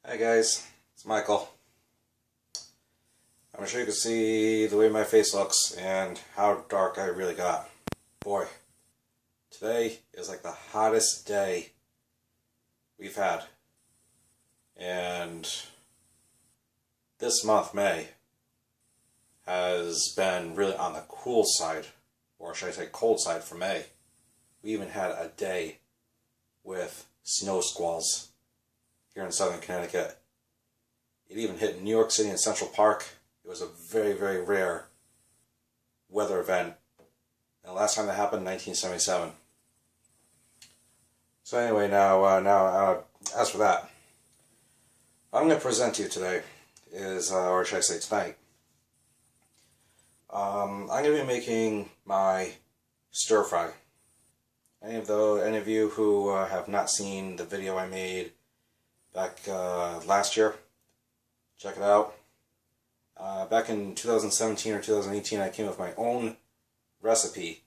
Hey guys, it's Michael. I'm sure you can see the way my face looks and how dark I really got. Boy, today is like the hottest day we've had. And this month, May, has been really on the cool side, or should I say cold side for May. We even had a day with snow squalls here in southern Connecticut. It even hit New York City and Central Park. It was a very, very rare weather event. And the last time that happened, 1977. So anyway, now, as for that, what I'm going to present to you today is, or should I say tonight, I'm going to be making my stir fry. Any of you who have not seen the video I made back last year, check it out. Back in 2017 or 2018, I came up with my own recipe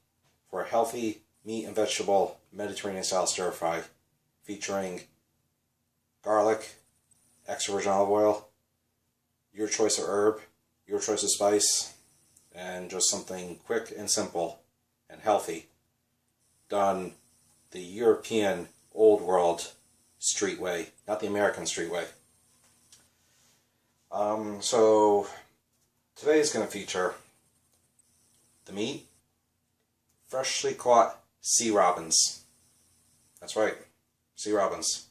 for a healthy meat and vegetable Mediterranean style stir fry featuring garlic, extra virgin olive oil, your choice of herb, your choice of spice, and just something quick and simple and healthy, done the European old world street way, not the American street way. So today is going to feature the meat, freshly caught sea robins. That's right, sea robins.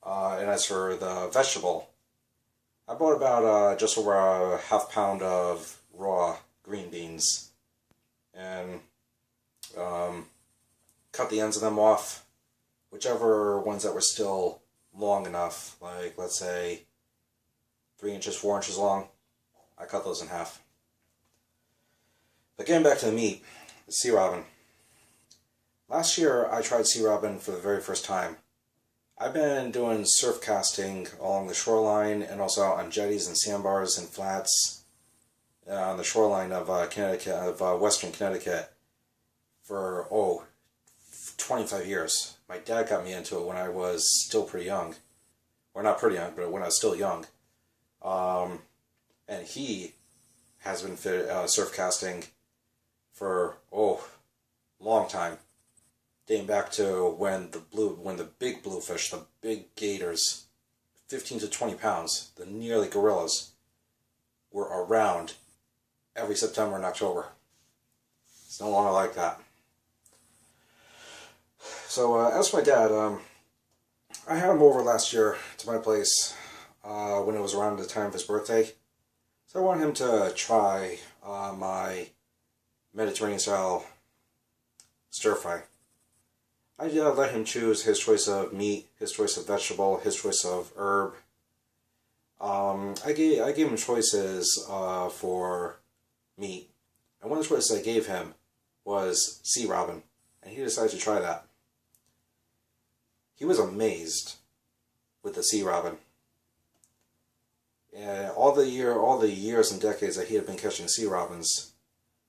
And as for the vegetable, I bought about just over a half pound of raw green beans and cut the ends of them off, whichever ones that were still long enough, like let's say 3 inches, 4 inches long. I cut those in half. But getting back to the meat, the sea robin. Last year I tried sea robin for the very first time. I've been doing surf casting along the shoreline and also out on jetties and sandbars and flats on the shoreline of Connecticut, of western Connecticut, for 25 years. My dad got me into it when I was still pretty young. Or not pretty young, but when I was still young. And he has been surf casting for long time, dating back to when the big bluefish, the big gators, 15 to 20 pounds, the nearly gorillas, were around every September and October. It's no longer like that. So as for my dad, I had him over last year to my place when it was around the time of his birthday. So I wanted him to try my Mediterranean style stir fry. I let him choose his choice of meat, his choice of vegetable, his choice of herb. I gave him choices for meat. And one of the choices I gave him was sea robin. And he decided to try that. He was amazed with the sea robin. And all the years and decades that he had been catching sea robins,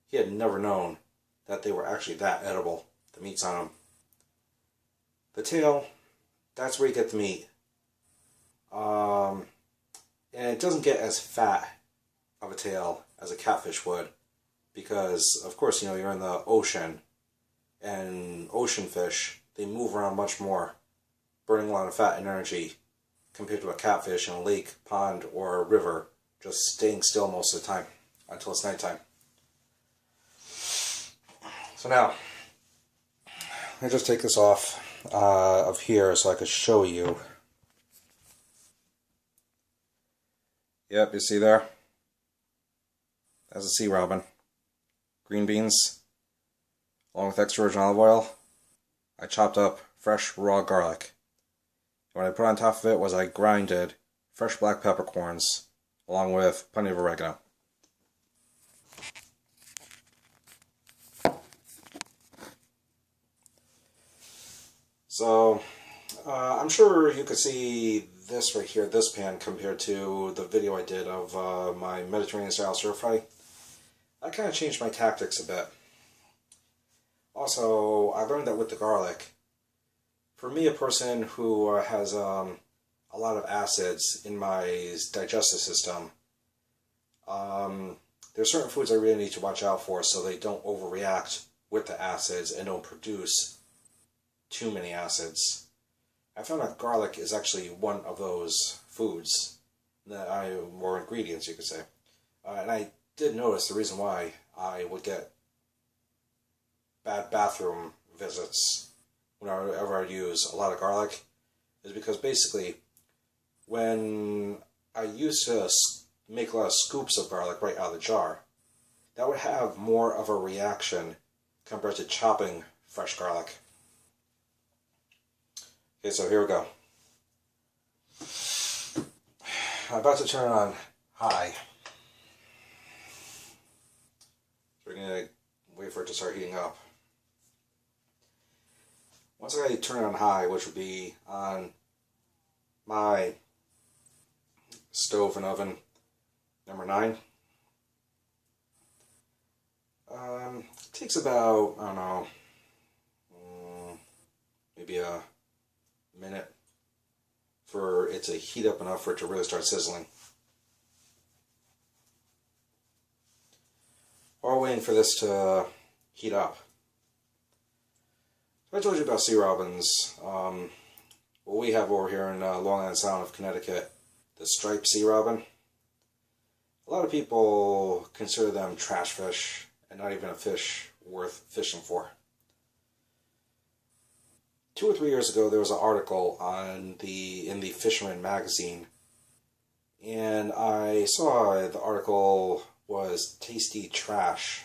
he had never known that they were actually that edible. The meat's on them. The tail, that's where you get the meat. And it doesn't get as fat of a tail as a catfish would, because of course, you're in the ocean, and ocean fish, they move around much more, burning a lot of fat and energy, compared to a catfish in a lake, pond, or a river, just staying still most of the time until it's nighttime. So now, let me just take this off of here so I could show you. Yep, you see there? That's a sea robin. Green beans, along with extra virgin olive oil. I chopped up fresh raw garlic. What I put on top of it was I grinded fresh black peppercorns along with plenty of oregano. So I'm sure you could see this right here, this pan, compared to the video I did of my Mediterranean style stir fry. I kind of changed my tactics a bit. Also, I learned that with the garlic, for me, a person who has a a lot of acids in my digestive system. There's certain foods I really need to watch out for so they don't overreact with the acids and don't produce too many acids. I found out garlic is actually one of those foods, or ingredients you could say. And I did notice the reason why I would get bad bathroom visits whenever I use a lot of garlic is because basically when I used to make a lot of scoops of garlic right out of the jar, that would have more of a reaction compared to chopping fresh garlic. Okay, so here we go. I'm about to turn it on high. So we're going to wait for it to start heating up. Once I turn it on high, which would be on my stove and oven number 9, it takes about, I don't know, maybe a minute for it to heat up enough for it to really start sizzling. While we're waiting for this to heat up, I told you about sea robins. What we have over here in Long Island Sound of Connecticut, the striped sea robin. A lot of people consider them trash fish and not even a fish worth fishing for. 2 or 3 years ago, there was an article in the Fisherman magazine, and I saw the article was tasty trash.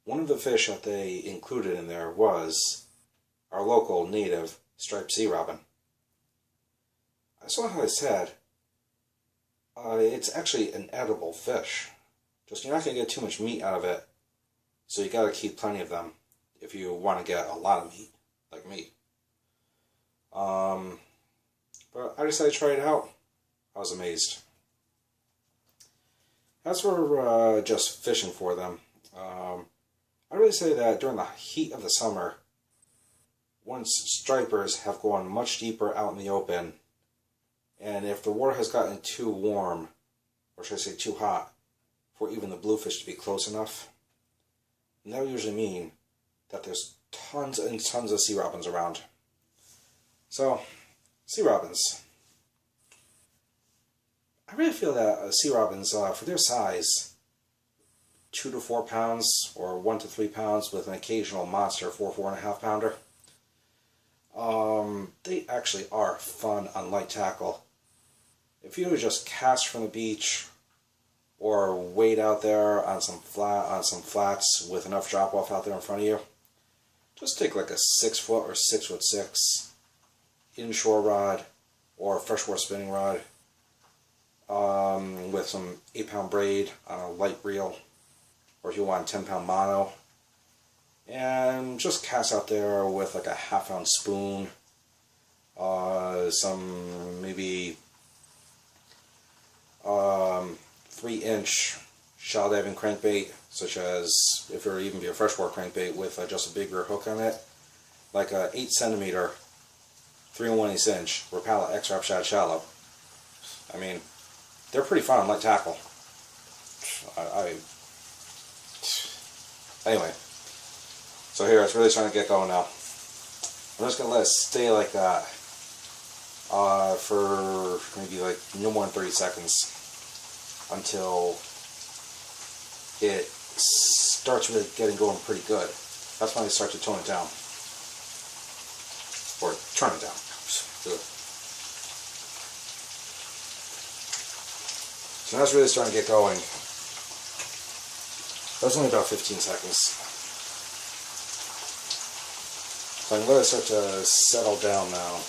One of the fish that they included in there was our local native striped sea robin. I saw how they said it's actually an edible fish. Just you're not going to get too much meat out of it, so you got to keep plenty of them if you want to get a lot of meat, like me. But I decided to try it out. I was amazed. As for just fishing for them, I really say that during the heat of the summer, once stripers have gone much deeper out in the open, and if the water has gotten too warm, or should I say too hot, for even the bluefish to be close enough, and that would usually mean that there's tons and tons of sea robins around. So, sea robins. I really feel that sea robins, for their size, 2 to 4 pounds, or 1 to 3 pounds, with an occasional monster 4.5 pounder, they actually are fun on light tackle. If you just cast from the beach, or wade out there on some flats with enough drop off out there in front of you, just take like a 6 foot or 6'6" inshore rod or freshwater spinning rod with some 8-pound braid on a light reel, or if you want 10-pound mono, and just cast out there with like a half-ounce spoon, some maybe 3-inch shallow diving crankbait, such as if it even be a freshwater crankbait with just a bigger hook on it, like a 8 centimeter 3 1/8 inch Rapala X-Rap Shad Shallow. I mean, they're pretty fun on light tackle. Anyway, so here it's really starting to get going now. I'm just gonna let it stay like that for maybe like no more than 30 seconds until it starts really getting going pretty good. That's when I start to tone it down, or turn it down. So now it's really starting to get going. That's only about 15 seconds. So I'm going to let it start to settle down now.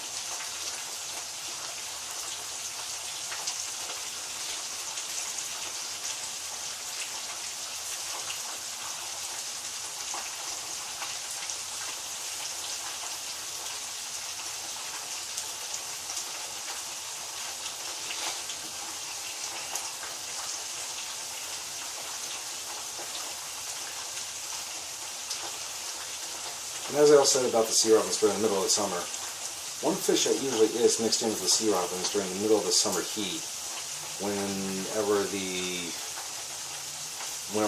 And as I also said about the sea robins during the middle of the summer, One fish that usually is mixed in with the sea robins during the middle of the summer heat, whenever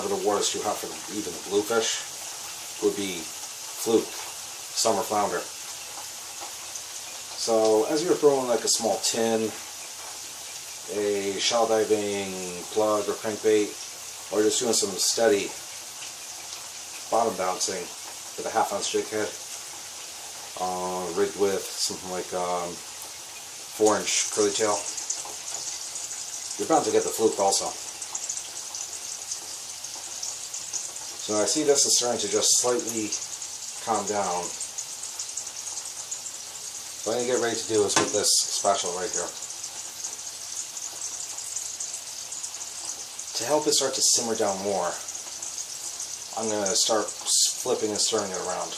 the water's too hot for even the bluefish, would be fluke, summer flounder. So as you're throwing like a small tin, a shallow diving plug or crankbait, or just doing some steady bottom bouncing with a 1/2 ounce jig head, rigged with something like 4-inch curly tail, you're bound to get the fluke also. So I see this is starting to just slightly calm down. What I'm going to get ready to do is with this spatula right here, to help it start to simmer down more, I'm going to start flipping and stirring it around.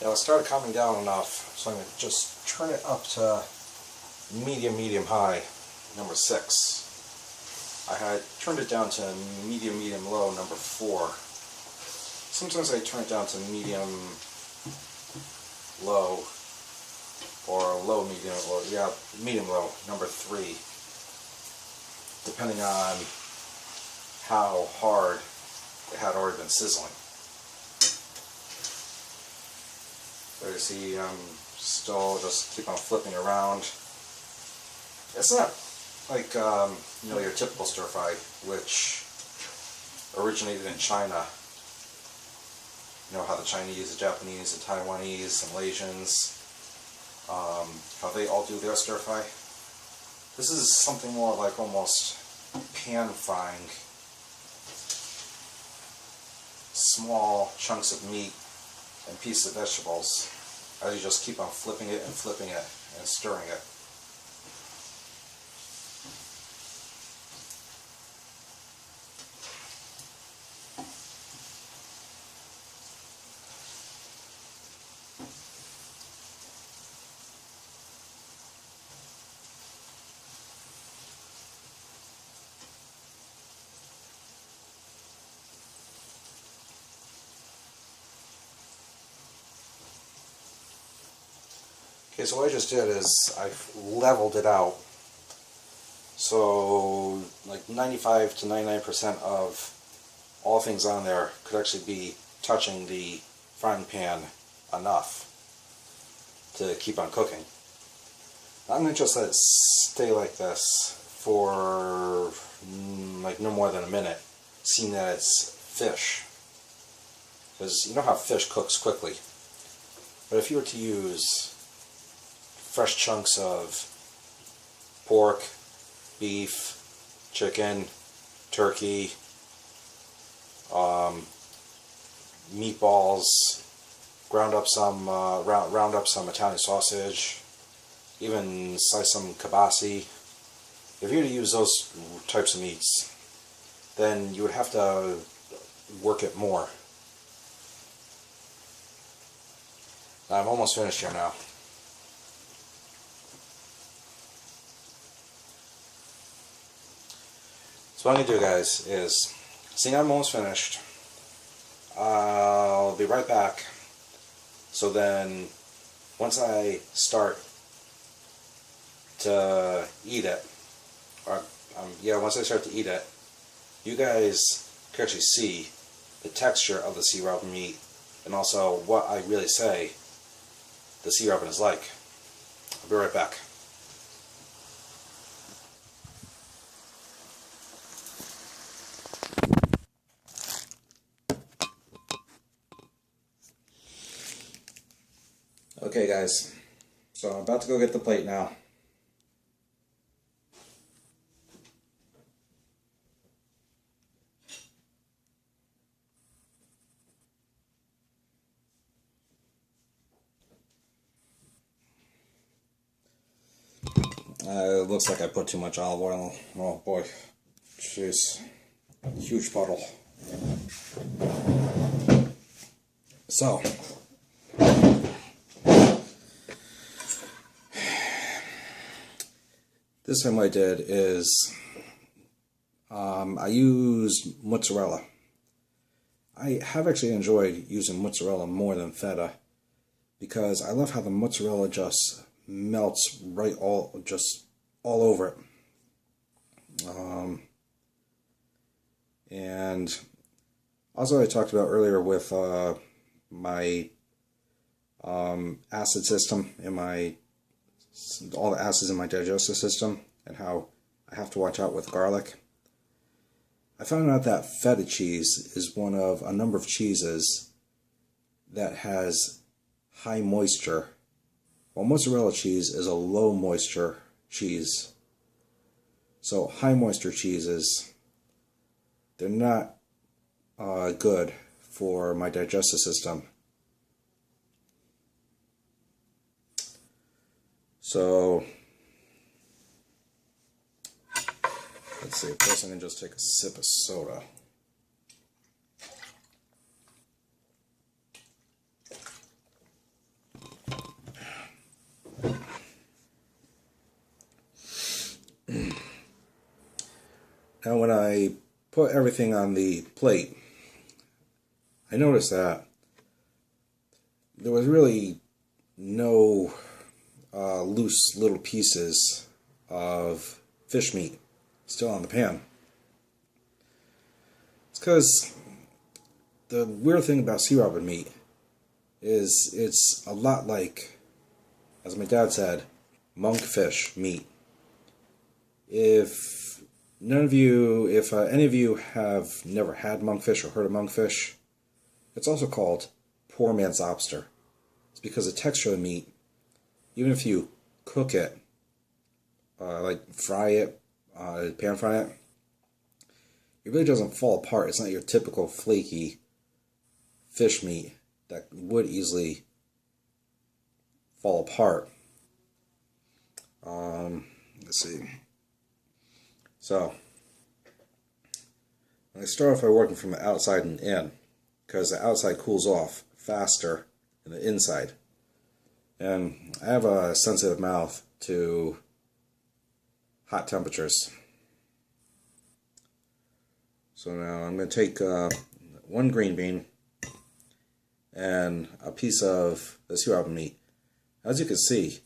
Now it started calming down enough, so I'm going to just turn it up to medium high, number 6. I had turned it down to medium low, number 4. Sometimes I turn it down to medium low, or low medium, or yeah, medium low, number 3, depending on how hard it had already been sizzling. So you see, I'm still just keep on flipping around. It's not like your typical stir fry, which originated in China. You know how the Chinese, the Japanese, the Taiwanese, the Malaysians, how they all do their stir fry. This is something more like almost pan frying small chunks of meat and pieces of vegetables, as you just keep on flipping it and stirring it. Okay, so what I just did is I leveled it out, so like 95 to 99% of all things on there could actually be touching the frying pan enough to keep on cooking. I'm going to just let it stay like this for like no more than a minute, seeing that it's fish, because you know how fish cooks quickly. But if you were to use fresh chunks of pork, beef, chicken, turkey, meatballs, round up some Italian sausage, even slice some kielbasa. If you were to use those types of meats, then you would have to work it more. I'm almost finished here now. So what I'm going to do, guys, is, seeing I'm almost finished, I'll be right back. So then, once I start to eat it, once I start to eat it, you guys can actually see the texture of the sea robin meat, and also what I really say the sea robin is like. I'll be right back. Okay guys, so I'm about to go get the plate now. It looks like I put too much olive oil. Oh boy. Jeez. Huge puddle. So. This time what I did is I used mozzarella. I have actually enjoyed using mozzarella more than feta because I love how the mozzarella just melts right all over it. And also I talked about earlier with my acid system and all the acids in my digestive system and how I have to watch out with garlic. I found out that feta cheese is one of a number of cheeses that has high moisture, while mozzarella cheese is a low moisture cheese. So high moisture cheeses, they're not good for my digestive system. So let's see, first I'm going to just take a sip of soda. Now when I put everything on the plate, I noticed that there was really no loose little pieces of fish meat still on the pan. It's because the weird thing about sea robin meat is it's a lot like, as my dad said, monkfish meat. If any of you have never had monkfish or heard of monkfish, it's also called poor man's lobster. It's because the texture of the meat, even if you cook it, like fry it, pan fry it, it really doesn't fall apart. It's not your typical flaky fish meat that would easily fall apart. Let's see. So, I start off by working from the outside and in, because the outside cools off faster than the inside. And I have a sensitive mouth to hot temperatures. So now I'm going to take one green bean and a piece of the sea robin meat. As you can see,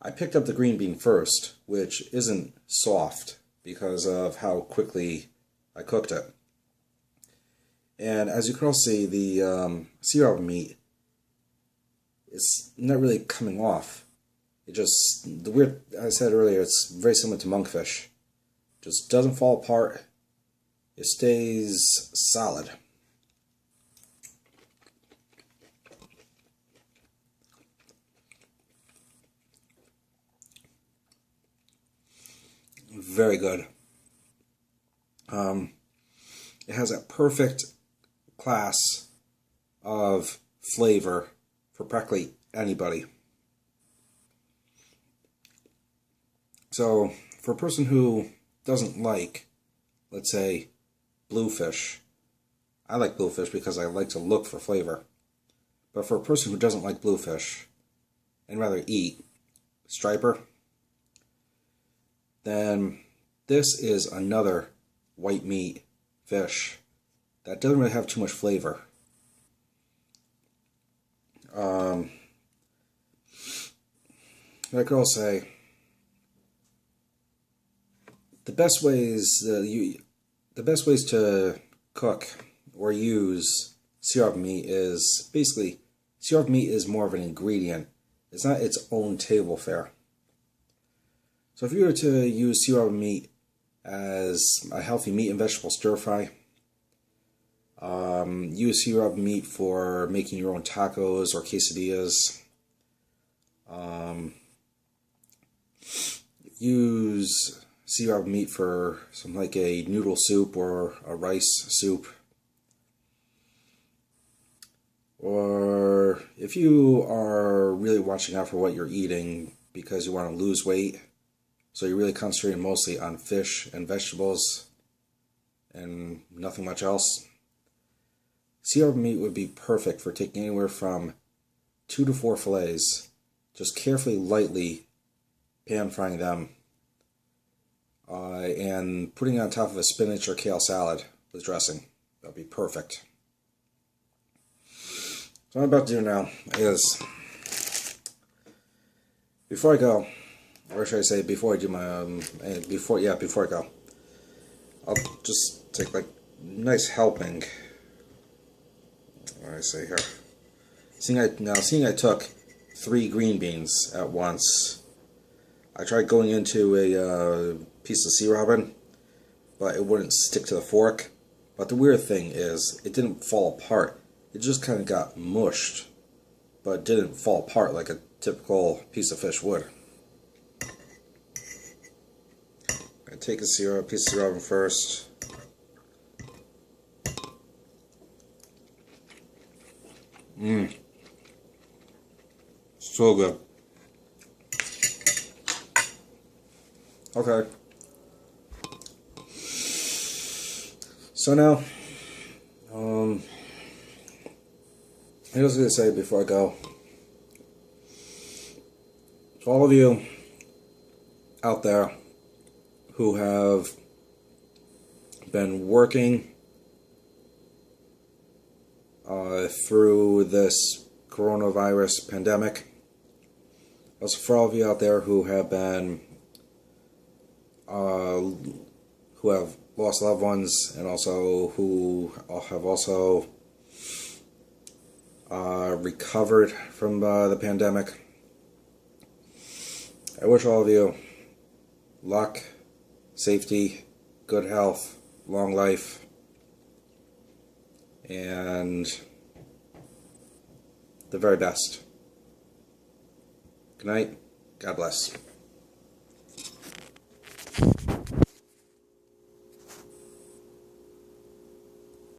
I picked up the green bean first, which isn't soft because of how quickly I cooked it. And as you can also see, the sea robin meat, it's not really coming off. I said earlier, it's very similar to monkfish. Just doesn't fall apart. It stays solid. Very good. It has a perfect class of flavor for practically anybody. So, for a person who doesn't like, let's say, bluefish, I like bluefish because I like to look for flavor. But for a person who doesn't like bluefish and rather eat striper, then this is another white meat fish that doesn't really have too much flavor. I could also say the best ways to cook or use sea robin meat is basically sea robin meat is more of an ingredient. It's not its own table fare. So if you were to use sea robin meat as a healthy meat and vegetable stir fry, use sea robin meat for making your own tacos or quesadillas, use sea robin meat for something like a noodle soup or a rice soup, or if you are really watching out for what you're eating because you want to lose weight, so you're really concentrating mostly on fish and vegetables and nothing much else, sea org meat would be perfect for taking anywhere from 2 to 4 fillets, just carefully, lightly pan frying them, and putting it on top of a spinach or kale salad with dressing. That would be perfect. So what I'm about to do now is, before I go, or should I say before I do my, before I go, I'll just take like a nice helping, what do I say here, seeing I took 3 green beans at once, I tried going into a piece of sea robin, but it wouldn't stick to the fork. But the weird thing is, it didn't fall apart. It just kind of got mushed, but it didn't fall apart like a typical piece of fish would. I take a piece of sea robin first. So good. Okay. So now, I was going to say before I go, to all of you out there who have been working through this coronavirus pandemic, also for all of you out there who have been who have lost loved ones, and also who have also recovered from the pandemic, I wish all of you luck, safety, good health, long life, and the very best. Good night. God bless.